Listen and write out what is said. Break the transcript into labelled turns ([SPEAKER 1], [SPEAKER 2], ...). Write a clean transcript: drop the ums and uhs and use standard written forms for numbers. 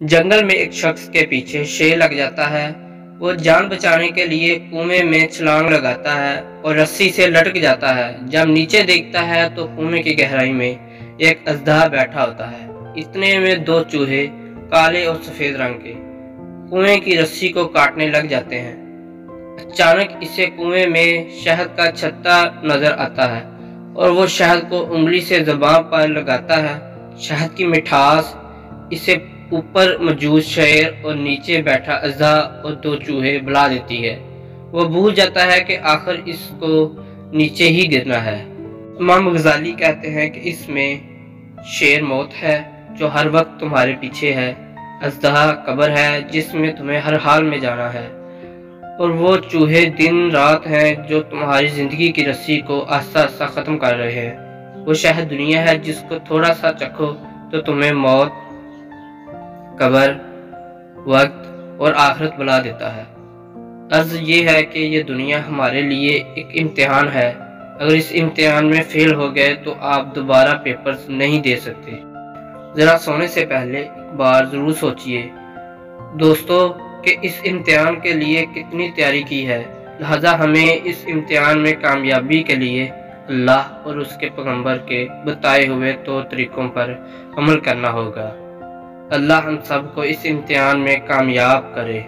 [SPEAKER 1] जंगल में एक शख्स के पीछे शेर लग जाता है। वो जान बचाने के लिए कुएं में छलांग लगाता है और रस्सी से लटक जाता है। जब नीचे देखता है तो कुएं की गहराई में एक अजदहा बैठा होता है। इतने में दो चूहे, काले और सफेद रंग के, कुएं की रस्सी को काटने लग जाते हैं। अचानक इसे कुएं में शहद का छत्ता नजर आता है और वो शहद को उंगली से ज़ुबान पर लगाता है। शहद की मिठास इसे ऊपर मौजूद शेर और नीचे बैठा अजदहा और दो चूहे बुला देती है। वो भूल जाता है कि आखिर इसको नीचे ही गिरना है। इमाम गजाली कहते हैं कि इसमें शेर मौत है जो हर वक्त तुम्हारे पीछे है, अजदहा कब्र है जिसमें तुम्हें हर हाल में जाना है, और वो चूहे दिन रात हैं जो तुम्हारी जिंदगी की रस्सी को आस्ता आस्ता खत्म कर रहे हैं। वो शहद दुनिया है जिसको थोड़ा सा चखो तो तुम्हें मौत, कब्र, वक्त और आखिरत बुला देता है। अर्ज ये है कि ये दुनिया हमारे लिए एक इम्तिहान है। अगर इस इम्तिहान में फेल हो गए तो आप दोबारा पेपर्स नहीं दे सकते। ज़रा सोने से पहले एक बार ज़रूर सोचिए दोस्तों कि इस इम्तिहान के लिए कितनी तैयारी की है। लिहाजा हमें इस इम्तिहान में कामयाबी के लिए अल्लाह और उसके पैगंबर के बताए हुए तौर तरीकों पर अमल करना होगा। अल्लाह हम सब को इस इम्तिहान में कामयाब करे।